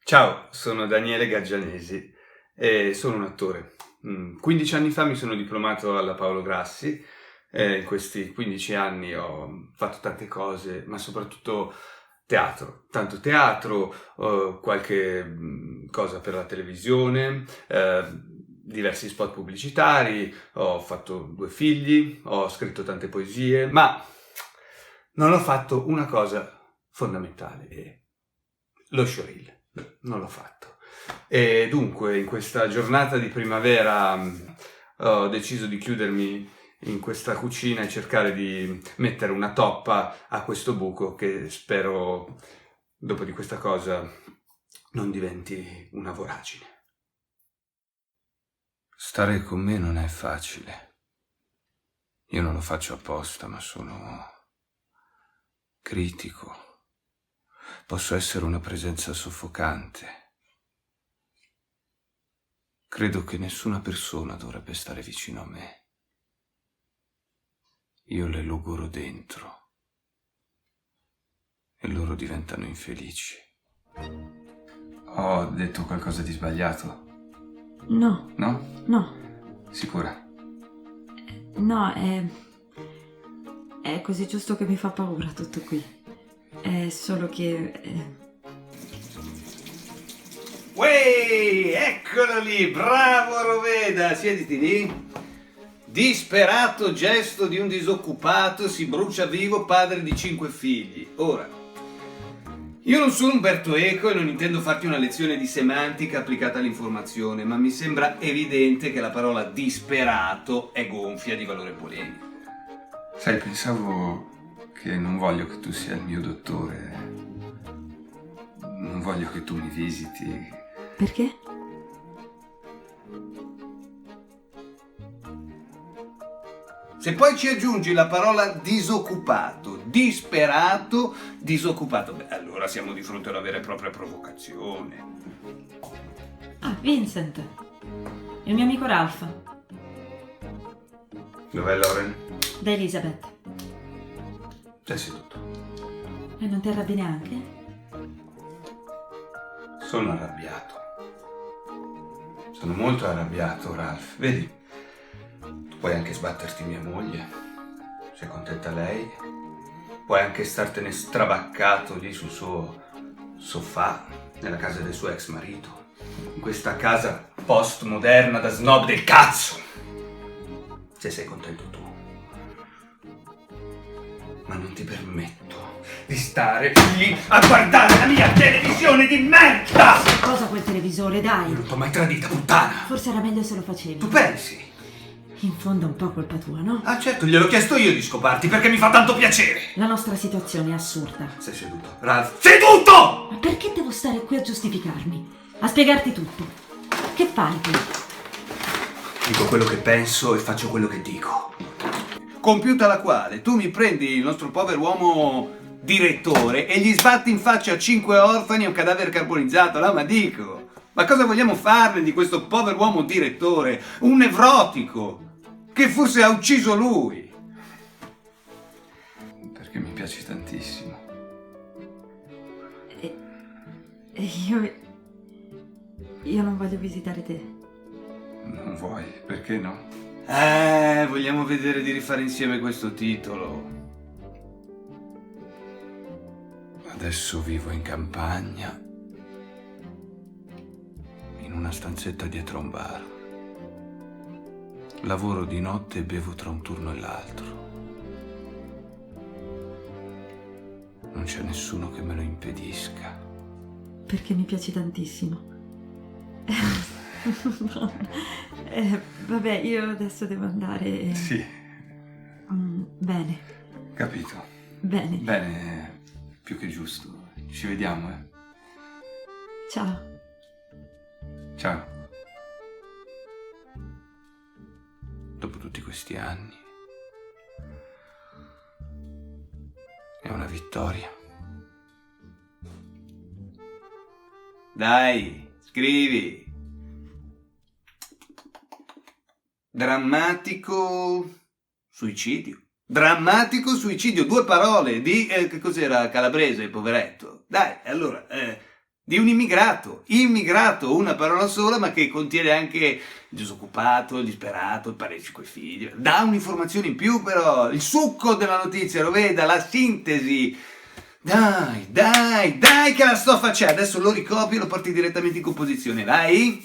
Ciao, sono Daniele Gaggianesi e sono un attore. 15 anni fa mi sono diplomato alla Paolo Grassi e in questi 15 anni ho fatto tante cose, ma soprattutto teatro. Tanto teatro, qualche cosa per la televisione, diversi spot pubblicitari, ho fatto 2 figli, ho scritto tante poesie, ma non ho fatto una cosa fondamentale, lo showreel. Non l'ho fatto. E dunque, in questa giornata di primavera ho deciso di chiudermi in questa cucina e cercare di mettere una toppa a questo buco che spero, dopo di questa cosa, non diventi una voragine. Stare con me non è facile. Io non lo faccio apposta, ma sono critico. Posso essere una presenza soffocante. Credo che nessuna persona dovrebbe stare vicino a me. Io le logoro dentro e loro diventano infelici. Ho detto qualcosa di sbagliato? No. No? No. Sicura? No, è così giusto che mi fa paura tutto qui. È solo che... Ueih, eccolo lì, bravo Roveda, siediti lì. Disperato gesto di un disoccupato, si brucia vivo, padre di 5 figli. Ora, io non sono Umberto Eco e non intendo farti una lezione di semantica applicata all'informazione, ma mi sembra evidente che la parola disperato è gonfia di valore polemico. Sai, pensavo che non voglio che tu sia il mio dottore, non voglio che tu mi visiti. Perché? Se poi ci aggiungi la parola disoccupato, disperato, disoccupato, beh, allora siamo di fronte a una vera e propria provocazione. Ah, Vincent. Il mio amico Ralph. Dov'è Lauren? Da Elizabeth. Sei seduto. E non ti arrabbi neanche? Sono arrabbiato. Sono molto arrabbiato, Ralph. Vedi, tu puoi anche sbatterti mia moglie. Se è contenta lei. Puoi anche startene stravaccato lì sul suo sofà, nella casa del suo ex marito. In questa casa postmoderna da snob del cazzo. Se sei contento tu. Ma non ti permetto di stare lì a guardare la mia televisione di merda! Cosa quel televisore, dai? Non t'ho mai tradita, puttana! Forse era meglio se lo facevi. Tu pensi? In fondo è un po' colpa tua, no? Ah certo, gliel'ho chiesto io di scoparti perché mi fa tanto piacere! La nostra situazione è assurda. Sei seduto. Ralph, seduto! Ma perché devo stare qui a giustificarmi? A spiegarti tutto? Che fai qui? Dico quello che penso e faccio quello che dico. Compiuta la quale tu mi prendi il nostro povero uomo direttore e gli sbatti in faccia 5 orfani e un cadavere carbonizzato, no? Ma dico, ma cosa vogliamo farne di questo povero uomo direttore? Un nevrotico che forse ha ucciso lui. Perché mi piaci tantissimo. E io non voglio visitare te. Non vuoi? Perché no? Vogliamo vedere di rifare insieme questo titolo. Adesso vivo in campagna, in una stanzetta dietro a un bar. Lavoro di notte e bevo tra un turno e l'altro. Non c'è nessuno che me lo impedisca. Perché mi piaci tantissimo. Vabbè, io adesso devo andare. Sì, Bene, capito. bene. Bene, più che giusto. Ci vediamo, eh. Ciao. Ciao. Dopo tutti questi anni, è una vittoria. Dai, scrivi. Drammatico suicidio. Drammatico suicidio, 2 parole di che cos'era calabrese, poveretto. Dai, allora, di un immigrato, una parola sola, ma che contiene anche disoccupato, il disperato, il parecchio coi figli. Dà un'informazione in più però, il succo della notizia, lo veda, la sintesi. Dai, che la sto facendo, adesso lo ricopio e lo porti direttamente in composizione, vai!